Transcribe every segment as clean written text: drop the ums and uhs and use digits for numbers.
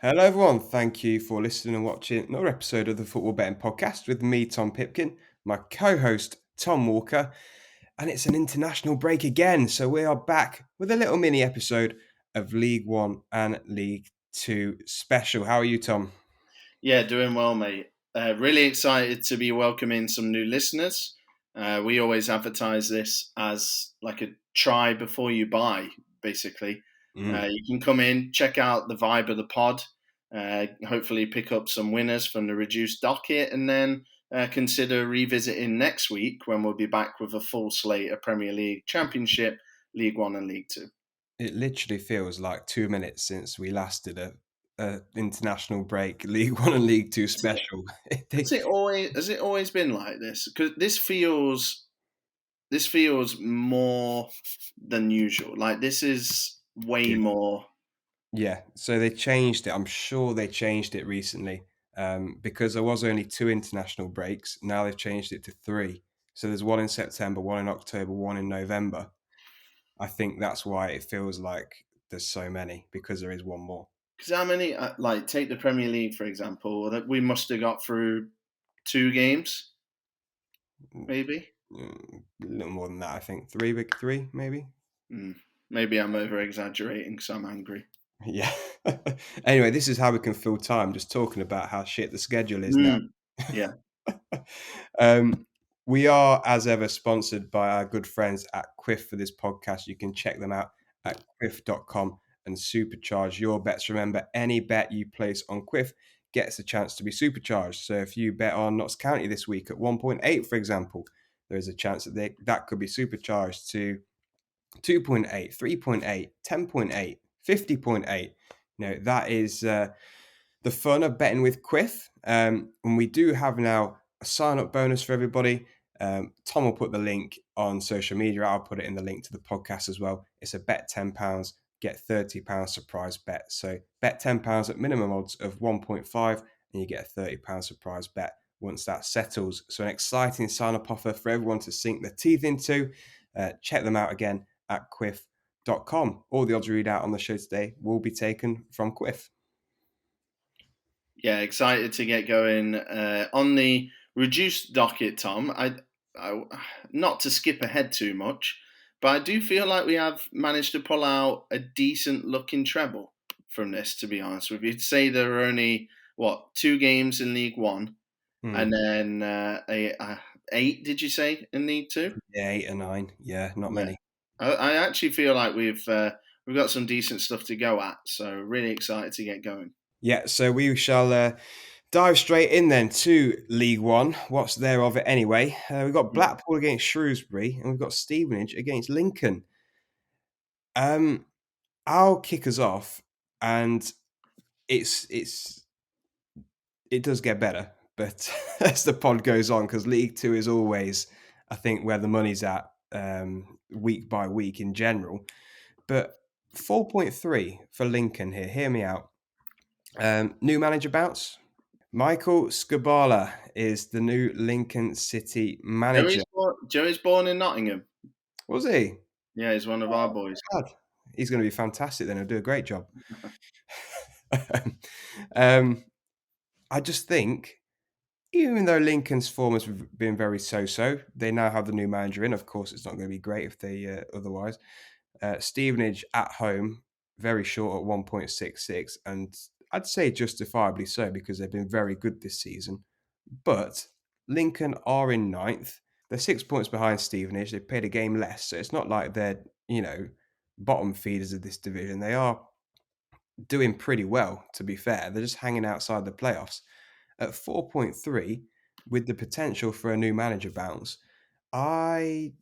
Hello, everyone. Thank you for listening and watching another episode of the Football Betting Podcast with me, Tom Pipkin, my co host, Tom Walker. And it's an international break again. So we are back with a little mini episode of League One and League Two special. How are you, Tom? Yeah, doing well, mate. Really excited to be welcoming some new listeners. We always advertise this as like a try before you buy, basically. Mm. You can come in, check out the vibe of the pod, hopefully pick up some winners from the reduced docket, and then consider revisiting next week when we'll be back with a full slate of Premier League, Championship, League One, and League Two. It literally feels like 2 minutes since we last did a international break, League One and League Two special. Has it always been like this? Because this feels more than usual. Like this is way more. Yeah, so they changed it. I'm sure they changed it recently because there was only two international breaks. Now they've changed it to three. So there's one in September, one in October, one in November. I think that's why it feels like there's so many because there is one more. Because how many? Like take the Premier League for example. That we must have got through two games, maybe. A little more than that, I think. Three, big three, maybe. Maybe I'm over exaggerating because I'm angry. Yeah. Anyway, this is how we can fill time just talking about how shit the schedule is now. Mm. Yeah. um, we are, as ever, sponsored by our good friends at Quiff for this podcast. You can check them out at quiff.com and supercharge your bets. Remember, any bet you place on Quiff gets a chance to be supercharged. So if you bet on Notts County this week at 1.8, for example, there is a chance that that could be supercharged to 2.8, 3.8, 10.8, 50.8. That is the fun of betting with Quiff. And we do have now a sign up bonus for everybody. Tom will put the link on social media. I'll put it in the link to the podcast as well. It's a bet £10, get £30 surprise bet. So bet £10 at minimum odds of 1.5 and you get a £30 surprise bet once that settles. So an exciting sign up offer for everyone to sink their teeth into. Check them out again at quiff.com. All the odds we read out on the show today will be taken from Quiff. Yeah, excited to get going on the reduced docket, Tom. I, not to skip ahead too much, but I do feel like we have managed to pull out a decent looking treble from this. To be honest with you, to say there are only two games in League One, and then eight. Did you say in League Two? Yeah, 8 or 9. Yeah, not Yeah, many. I actually feel like we've got some decent stuff to go at. So really excited to get going. Yeah, so we shall dive straight in then to League One. What's there of it anyway? We've got Blackpool against Shrewsbury and we've got Stevenage against Lincoln. I'll kick us off, and it does get better, but as the pod goes on, because League Two is always, I think, where the money's at week by week in general. But 4.3 for Lincoln here. Hear me out. New manager bounce. Michael Scabala is the new Lincoln City manager. Joey's born in Nottingham. Was he? Yeah, he's one of our boys. God, he's going to be fantastic then. He'll do a great job. um, I just think, even though Lincoln's form has been very so-so, they now have the new manager in. Of course, it's not going to be great if they otherwise. Stevenage at home, very short at 1.66, and I'd say justifiably so because they've been very good this season. But Lincoln are in ninth. They're 6 points behind Stevenage. They played a game less, so it's not like they're, bottom feeders of this division. They are doing pretty well, to be fair. They're just hanging outside the playoffs. At 4.3, with the potential for a new manager bounce, I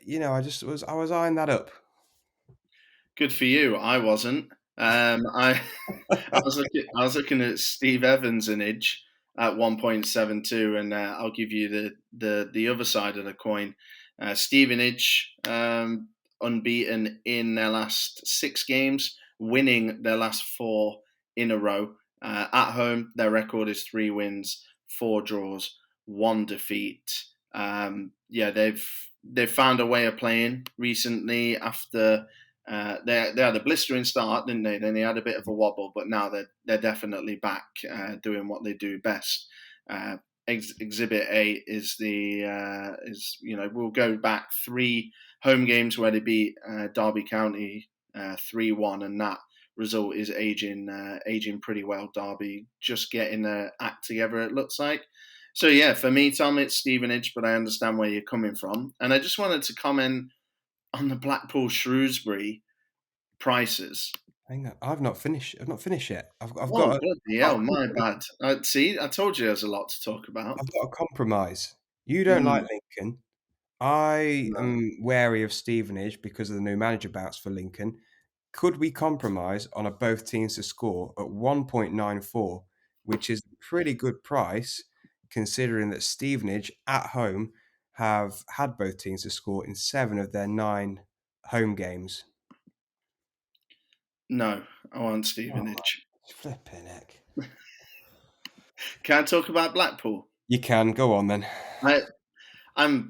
was eyeing that up. Good for you. I wasn't. I was looking at Steve Evans and Idge at 1.72, and I'll give you the other side of the coin. Stevenage unbeaten in their last 6 games, winning their last 4 in a row. At home, their record is 3 wins, 4 draws, 1 defeat. They've found a way of playing recently after They had a blistering start, didn't they? Then they had a bit of a wobble, but now they're definitely back doing what they do best. Exhibit A is we'll go back 3 home games where they beat Derby County 3-1, and that result is aging pretty well. Derby just getting their act together, it looks like. So yeah, for me, Tom, it's Stevenage, but I understand where you're coming from, and I just wanted to comment on the Blackpool Shrewsbury prices. Hang on, I've not finished. I've not finished yet. Oh bloody Got a hell, my compromise. bad. See, I told you there's a lot to talk about. I've got a compromise. You don't like Mm, Lincoln. I no. am wary of Stevenage because of the new manager bounce for Lincoln. Could we compromise on a both teams to score at 1.94, which is a pretty good price considering that Stevenage at home have had both teams to score in 7 of their 9 home games? No, I want Oh, Stevenage. flipping heck. Can I talk about Blackpool? You can go on then. I, I'm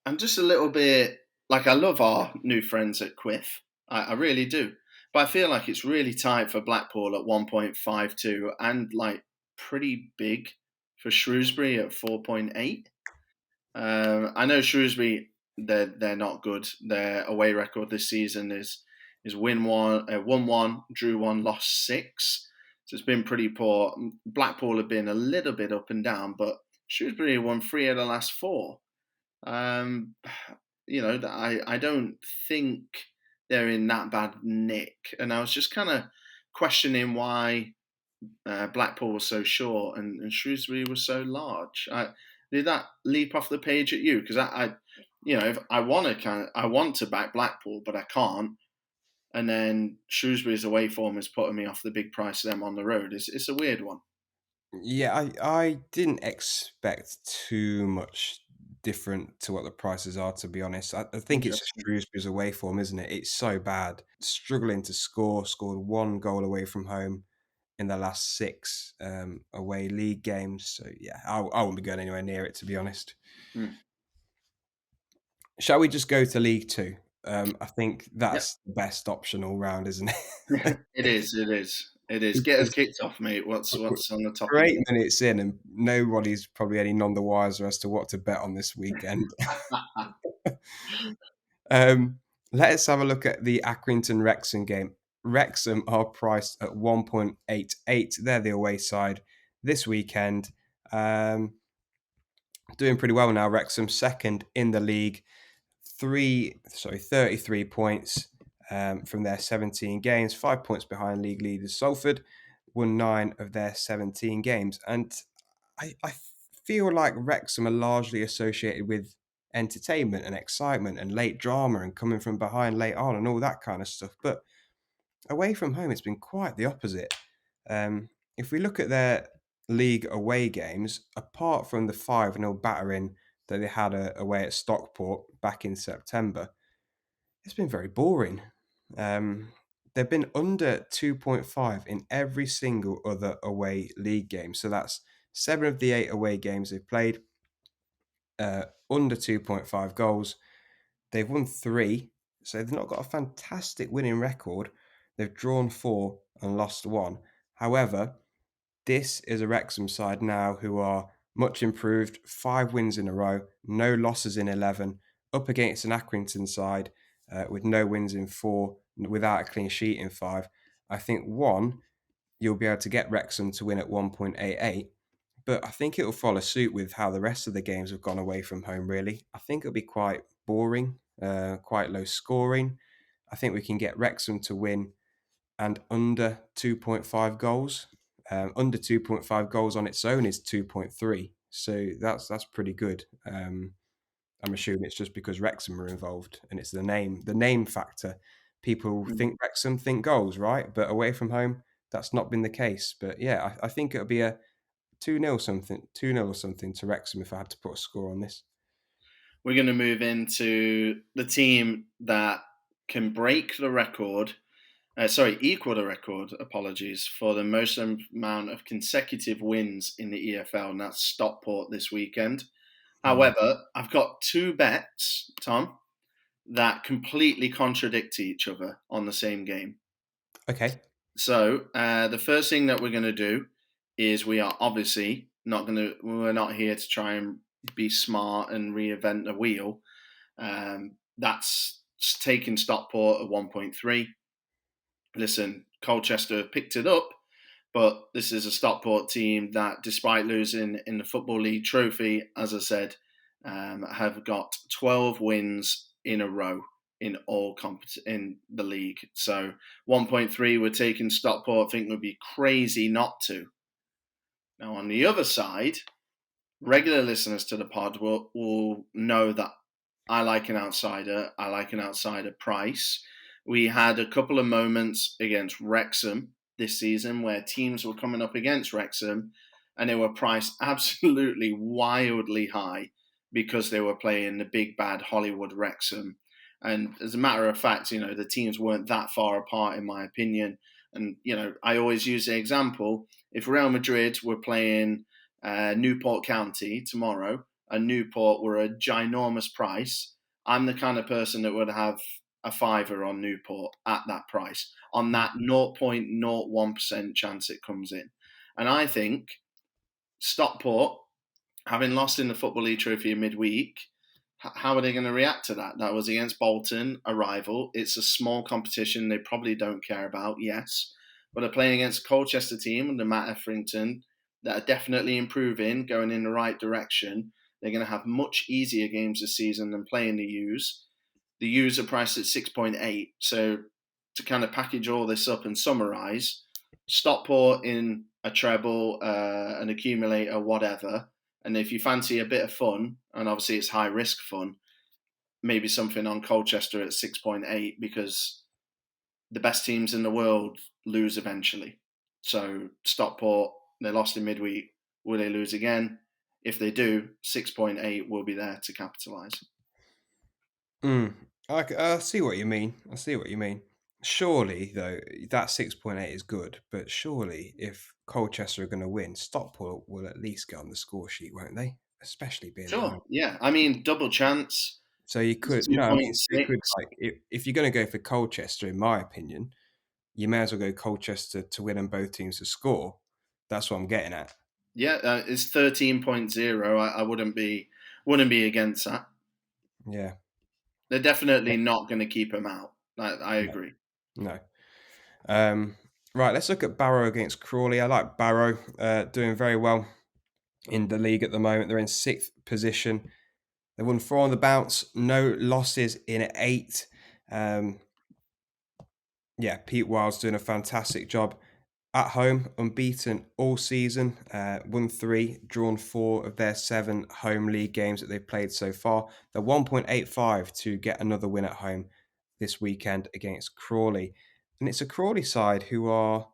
I'm just a little bit like I love our new friends at Quiff. I really do. But I feel like it's really tight for Blackpool at 1.52 and like pretty big for Shrewsbury at 4.8. I know Shrewsbury they're not good. Their away record this season is won one, drew one, lost six. So it's been pretty poor. Blackpool have been a little bit up and down, but Shrewsbury won 3 of the last 4. Um, I don't think they're in that bad nick, and I was just kind of questioning why Blackpool was so short and Shrewsbury was so large. Did that leap off the page at you? Because if I want I want to back Blackpool, but I can't. And then Shrewsbury's away form is putting me off the big price of them on the road. It's a weird one. Yeah, I didn't expect too much different to what the prices are, to be honest. I think it's just Interesting. Shrewsbury's away form, isn't it? It's so bad. Struggling to score, scored 1 goal away from home in the last 6 away league games. So, yeah, I won't be going anywhere near it, to be honest. Hmm. Shall we just go to League Two? I think Yep. that's the best option all round, isn't it? It is. It is. It is. Get us Because kicked off, mate. What's on the top we're of 8 minutes in and nobody's probably any none the wiser as to what to bet on this weekend. your Let's have a look at the Accrington Wrexham game. Wrexham are priced at 1.88. They're the away side this weekend. Doing pretty well now. Wrexham second in the league, 33 points from their 17 games, 5 points behind league leaders Salford, won 9 of their 17 games. And I feel like Wrexham are largely associated with entertainment and excitement and late drama and coming from behind late on and all that kind of stuff. But away from home, it's been quite the opposite. If we look at their league away games, apart from the 5-0 battering that they had away at Stockport back in September, it's been very boring. They've been under 2.5 in every single other away league game. So that's 7 of the 8 away games they've played, under 2.5 goals. They've won 3, so they've not got a fantastic winning record. They've drawn 4 and lost 1. However, this is a Wrexham side now who are much improved, 5 wins in a row, no losses in 11, up against an Accrington side with no wins in 4, without a clean sheet in 5. I think, one, you'll be able to get Wrexham to win at 1.88, but I think it'll follow suit with how the rest of the games have gone away from home, really. I think it'll be quite boring, quite low scoring. I think we can get Wrexham to win and under 2.5 goals. Under 2.5 goals on its own is 2.3. So that's pretty good. I'm assuming it's just because Wrexham are involved and it's the name factor. People think Wrexham, think goals, right? But away from home, that's not been the case. But yeah, I think it'll be a 2-0 something, 2-0 or something to Wrexham if I had to put a score on this. We're going to move into the team that can break the record. Equal the record, apologies, for the most amount of consecutive wins in the EFL, and that's Stockport this weekend. Mm. However, I've got 2 bets, Tom, that completely contradict each other on the same game. Okay. So the first thing that we're going to do is we are obviously not going to. We're not here to try and be smart and reinvent the wheel. That's taking Stockport at 1.3. Listen, Colchester picked it up, but this is a Stockport team that, despite losing in the Football League Trophy, as I said, have got 12 wins in a row in in the league. So 1.3, we're taking Stockport. I think would be crazy not to. Now, on the other side, regular listeners to the pod will know that I like an outsider. I like an outsider price. We had a couple of moments against Wrexham this season where teams were coming up against Wrexham and they were priced absolutely wildly high because they were playing the big bad Hollywood Wrexham. And as a matter of fact, the teams weren't that far apart, in my opinion. And, I always use the example if Real Madrid were playing Newport County tomorrow, and Newport were a ginormous price, I'm the kind of person that would have a fiver on Newport at that price, on that 0.01% chance it comes in. And I think Stockport, having lost in the Football League Trophy in midweek, how are they going to react to that? That was against Bolton, a rival. It's a small competition they probably don't care about, yes. But they're playing against a Colchester team under Matt Etherington that are definitely improving, going in the right direction. They're going to have much easier games this season than playing the U's. The U's are priced at 6.8. So to kind of package all this up and summarise, Stockport in a treble, an accumulator, whatever. And if you fancy a bit of fun, and obviously it's high risk fun, maybe something on Colchester at 6.8 because the best teams in the world lose eventually. So Stockport, they lost in midweek. Will they lose again? If they do, 6.8 will be there to capitalise. Mm. I see what you mean. I see what you mean. Surely, though, that 6.8 is good, but surely if Colchester are going to win, Stockport will at least get on the score sheet, won't they? Especially being at home. Sure, yeah. I mean, double chance. So you It's could, no, I mean, so you could, 2.6. like, if you're going to go for Colchester, in my opinion, you may as well go Colchester to win and both teams to score. That's what I'm getting at. Yeah, it's 13.0. I wouldn't be against that. Yeah. They're definitely not going to keep him out. I No. agree. No. Right, let's look at Barrow against Crawley. I like Barrow doing very well in the league at the moment. They're in sixth position. They won 4 on the bounce, no losses in 8. Um, Pete Wild's doing a fantastic job at home, unbeaten all season. Won 3, drawn 4 of their 7 home league games that they've played so far. They're 1.85 to get another win at home this weekend against Crawley. And it's a Crawley side who are,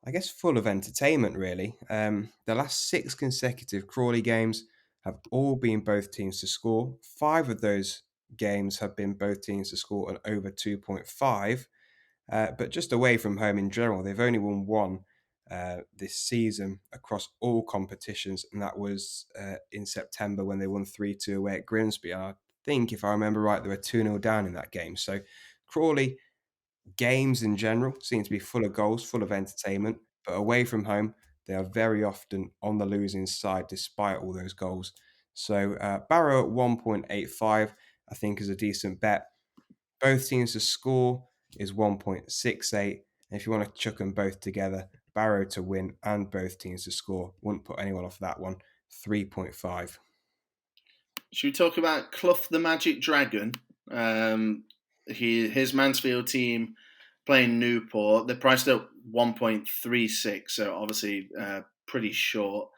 I guess, full of entertainment, really. The last 6 consecutive Crawley games have all been both teams to score. 5 of those games have been both teams to score an over 2.5. But just away from home in general, they've only won 1 this season across all competitions, and that was in September when they won 3-2 away at Grimsby. I think, if I remember right, they were 2-0 down in that game. So Crawley games in general seem to be full of goals, full of entertainment, but away from home, they are very often on the losing side despite all those goals. So Barrow at 1.85, I think, is a decent bet. Both teams to score is 1.68. And if you want to chuck them both together, Barrow to win and both teams to score, wouldn't put anyone off that one. 3.5. Should we talk about Clough the Magic Dragon? His Mansfield team playing Newport. They're priced at 1.36, so obviously pretty short.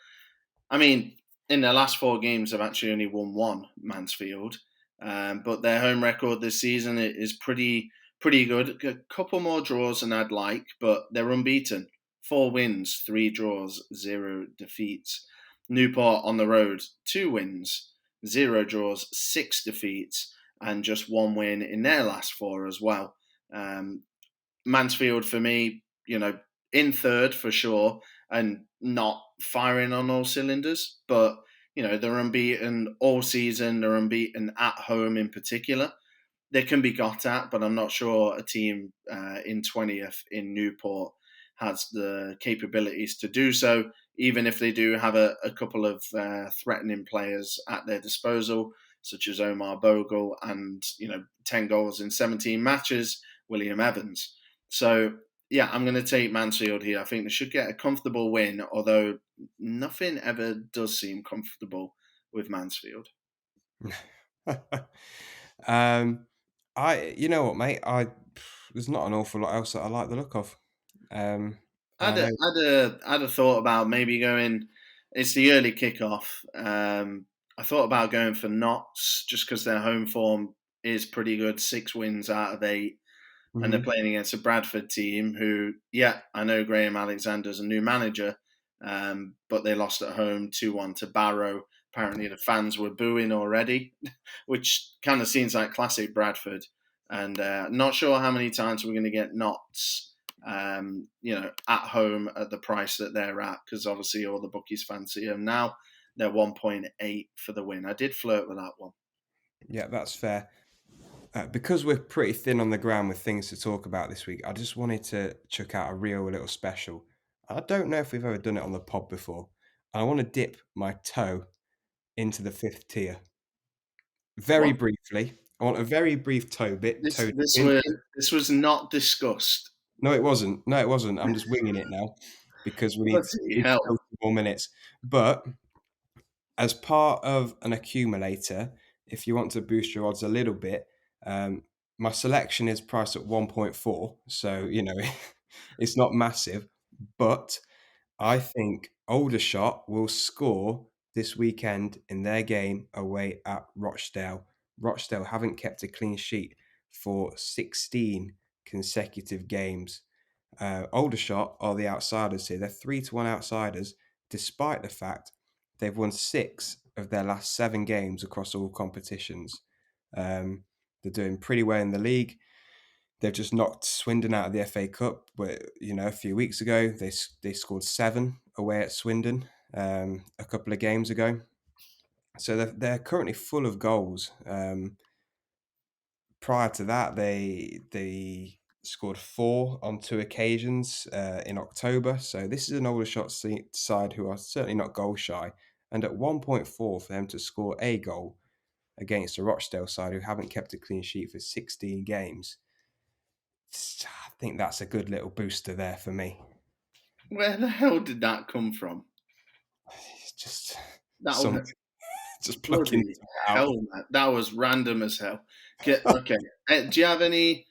I mean, in their last 4 games, they've actually only won 1, Mansfield. But their home record this season is pretty good. A couple more draws than I'd like, but they're unbeaten. 4 wins, 3 draws, 0 defeats. Newport on the road, 2 wins, 0 draws, 6 defeats, and just 1 win in their last 4 as well. Mansfield, for me, in third for sure, and not firing on all cylinders, but they're unbeaten all season. They're unbeaten at home in particular. they can be got at, but I'm not sure a team in 20th in Newport has the capabilities to do so, even if they do have a couple of threatening players at their disposal, such as Omar Bogle and 10 goals in 17 matches, William Evans. So yeah, I'm going to take Mansfield here. I think they should get a comfortable win, although nothing ever does seem comfortable with Mansfield. um, you know what, mate? There's not an awful lot else that I like the look of. I know. I had a thought about maybe going. It's the early kickoff. I thought about going for Notts just because their home form is pretty good, 6 wins out of 8, and they're Mhm. playing against a Bradford team who, yeah, I know Graham Alexander's a new manager, but they lost at home 2-1 to Barrow. Apparently, the fans were booing already, which kind of seems like classic Bradford. And not sure how many times we're going to get Notts, at home at the price that they're at, because obviously all the bookies fancy them now. They're 1.8 for the win. I did flirt with that one. Yeah, that's fair. Because we're pretty thin on the ground with things to talk about this week, I just wanted to chuck out a real little special. I don't know if we've ever done it on the pod before. I want to dip my toe into the fifth tier very What? briefly. I want a very brief toe This dip this into. was this was not discussed. No, it wasn't. No, it wasn't. I'm just winging it now because Bloody we need to hell! go for more minutes. But as part of an accumulator, if you want to boost your odds a little bit, um, my selection is priced at 1.4. So, it's not massive, but I think Aldershot will score this weekend in their game away at Rochdale. Rochdale haven't kept a clean sheet for 16 consecutive games. Aldershot are the outsiders here. They're 3-1 outsiders, despite the fact they've won 6 of their last 7 games across all competitions. They're doing pretty well in the league. They've just knocked Swindon out of the FA Cup, but a few weeks ago they scored 7 away at Swindon a couple of games ago. So they're currently full of goals. Prior to that, they scored 4 on 2 occasions in October. So this is an Aldershot side who are certainly not goal shy. And at 1.4 for them to score a goal against a Rochdale side who haven't kept a clean sheet for 16 games, I think that's a good little booster there for me. Where the hell did that come from? It's just That some was just plucking bloody it out. hell, man. That was random as hell. Okay. Do you have any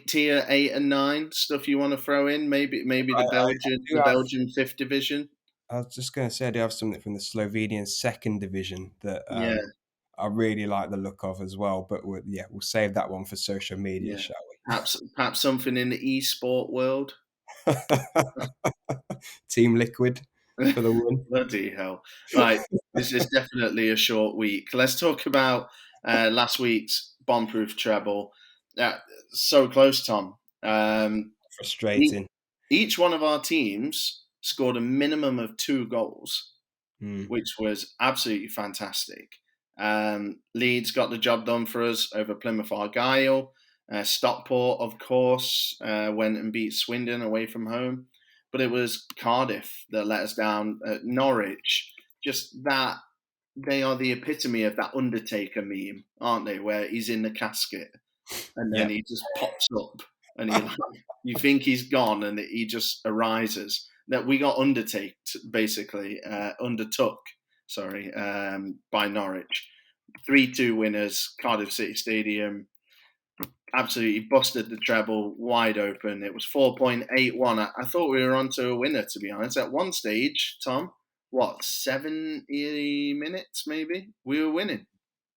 tier 8 and 9 stuff you want to throw in? Maybe I, the I Belgian do the have. Belgian fifth division. I was just going to say I do have something from the Slovenian second division that Yeah, I really like the look of as well. But we'll save that one for social media, yeah. shall Perhaps something in the e-sport world. we? Team Liquid for the win. Bloody hell! Right, this is definitely a short week. Let's talk about last week's bomb-proof treble. So close, Tom. E- Frustrating. Each one of our teams scored a minimum of 2 goals, Mm, which was absolutely fantastic. Leeds got the job done for us over Plymouth Argyle. Stockport, of course, went and beat Swindon away from home. But it was Cardiff that let us down. Norwich, just that they are the epitome of that Undertaker meme, aren't they? Where he's in the casket and then yeah. he just pops up and you think he's gone and he just arises. That we got undertaked basically, undertook, sorry, by Norwich. 3-2 winners, Cardiff City Stadium. Absolutely busted the treble wide open. It was 4.81. I thought we were on to a winner, to be honest. At one stage, Tom, what, 70 minutes maybe? We were winning.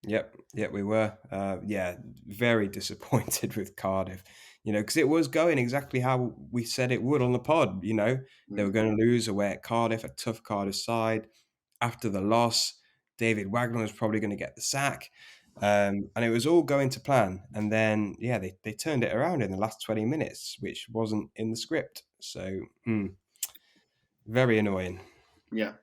Yep, we were. Yeah, very disappointed with Cardiff. Because it was going exactly how we said it would on the pod. They were Mm, going to lose away at Cardiff, a tough Cardiff side. After the loss, David Wagner was probably going to get the sack, and it was all going to plan. And then, yeah, they turned it around in the last 20 minutes, which wasn't in the script. So, very annoying. yeah,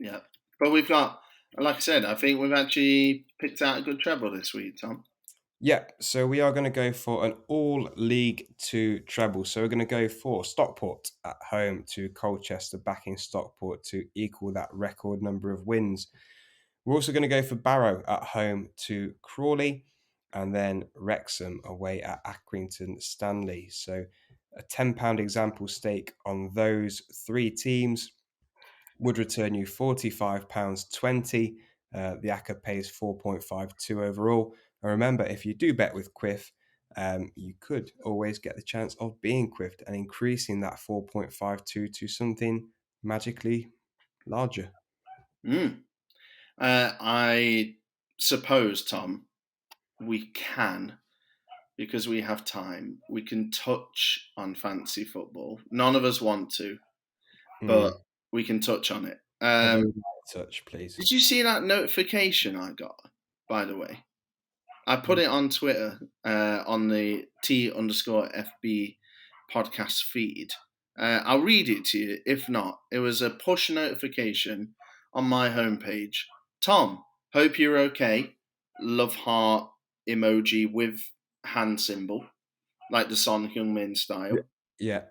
yeah. But we've got, like I said, I think we've actually picked out a good treble this week, Tom. Yeah, so we are going to go for an all League Two treble. So we're going to go for Stockport at home to Colchester, backing Stockport to equal that record number of wins. We're also going to go for Barrow at home to Crawley, and then Wrexham away at Accrington Stanley. So a £10 example stake on those three teams would return you £45.20. The ACCA pays 4.52 overall. And remember, if you do bet with Quiff, you could always get the chance of being quiffed and increasing that 4.52 to something magically larger. Mm. I suppose, Tom, we can, because we have time, we can touch on fancy football. None of us want to, but Mm. we can touch on it. I'd really like to touch, please. Did you see that notification I got, by the way? I put it on Twitter on the T_FB podcast feed. I'll read it to you. If not, it was a push notification on my homepage. Tom, hope you're okay. Love heart emoji with hand symbol, like the Sonic Youngmin Yeah. style. Yeah.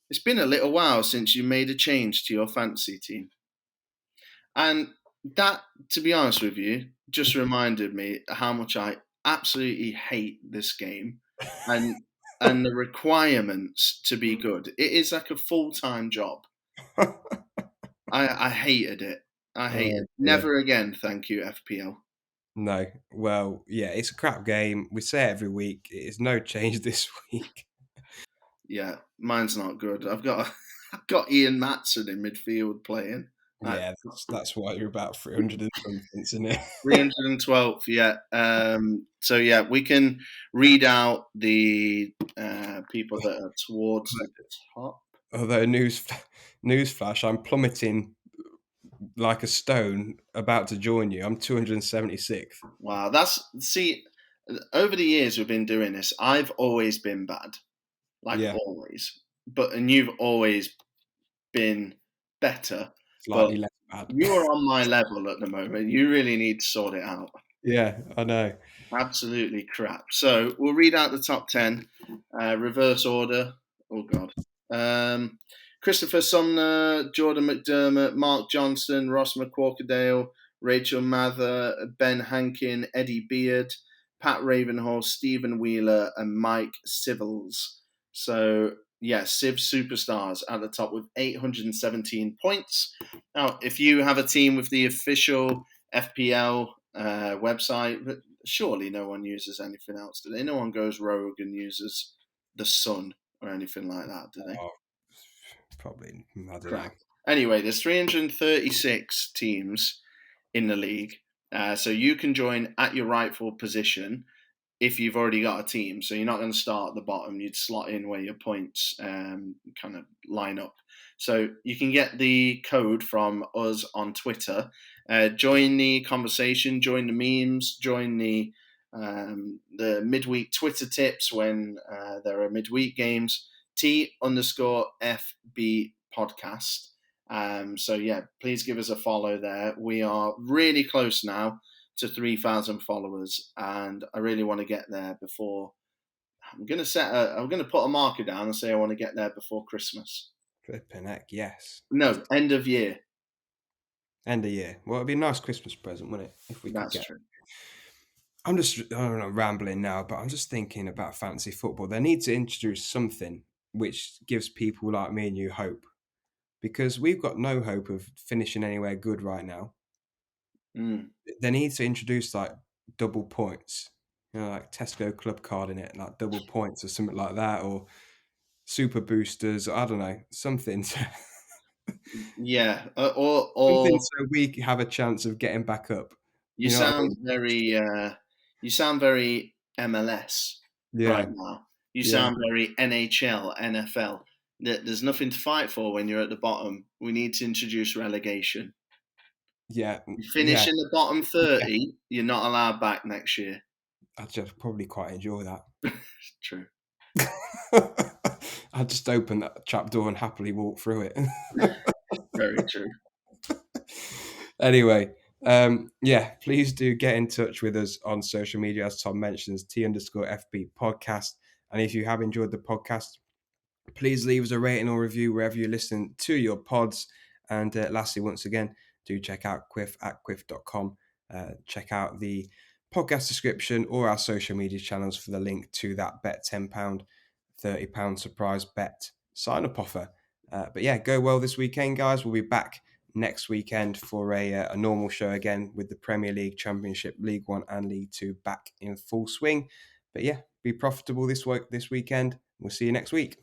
It's been a little while since you made a change to your fantasy team. And that, to be honest with you, just reminded me how much I absolutely hate this game and and the requirements to be good. It is like a full-time job. I hated it. I hate Oh, it. dear. Never again, thank you, FPL. No. Well, yeah, it's a crap game. We say it every week. It is no change this week. Yeah, mine's not good. I've got I've got Ian Matson in midfield playing. Like Yeah, that's why you're about 300 and something, isn't it? 312th, yeah. So yeah, we can read out the people that are towards the top. Although newsflash, I'm plummeting like a stone about to join you. I'm 276th. Wow, that's see. Over the years we've been doing this, I've always been bad, like Yeah, always. And you've always been better. But slightly less bad. you are on my level at the moment. You really need to sort it out. Yeah, I know. Absolutely crap. So we'll read out the top 10, reverse order. Oh, God. Christopher Sumner, Jordan McDermott, Mark Johnston, Ross McQuarkerdale, Rachel Mather, Ben Hankin, Eddie Beard, Pat Ravenhall, Stephen Wheeler, and Mike Sivils. So, yeah, Civ Superstars at the top with 817 points. Now, if you have a team with the official FPL website, surely no one uses anything else, do they? No one goes rogue and uses the Sun or anything like that, do they? Oh, probably, I don't know. Crap. Anyway, there's 336 teams in the league, so you can join at your rightful position if you've already got a team. So you're not going to start at the bottom. You'd slot in where your points kind of line up. So you can get the code from us on Twitter. Join the conversation, join the memes, join the midweek Twitter tips when there are midweek games. T_FB podcast. So yeah, please give us a follow there. We are really close now to 3,000 followers, and I really want to get there before. I'm going to put a marker down and say I want to get there before Christmas. Flipping heck, yes. No, end of year. End of year. Well, it'd be a nice Christmas present, wouldn't it? If we could That's get. true. I'm just, I don't know, rambling now, but I'm just thinking about fantasy football. They need to introduce something which gives people like me and you hope, because we've got no hope of finishing anywhere good right now. Mm. They need to introduce like double points, like Tesco club card in it, like double points or something like that, or super boosters. I don't know, something, Yeah, something or so we have a chance of getting back up. you You know what I sound mean? very MLS right Yeah, now. You yeah, sound very NHL, NFL. There's nothing to fight for when you're at the bottom. We need to introduce relegation. yeah, You yeah. finish in the bottom 30, you're not allowed back next year. I just probably quite enjoy that. True. I'd just open that trap door and happily walk through it. Very true. Anyway, Yeah, please do get in touch with us on social media, as Tom mentions, T_FB podcast. And if you have enjoyed the podcast, please leave us a rating or review wherever you listen to your pods. And lastly, once again, do check out Quiff at quiff.com. Check out the podcast description or our social media channels for the link to that bet £10, £30 surprise bet sign up offer. But yeah, go well this weekend, guys. We'll be back next weekend for a normal show again with the Premier League, Championship, League One, and League Two back in full swing. But yeah, be profitable this weekend. We'll see you next week.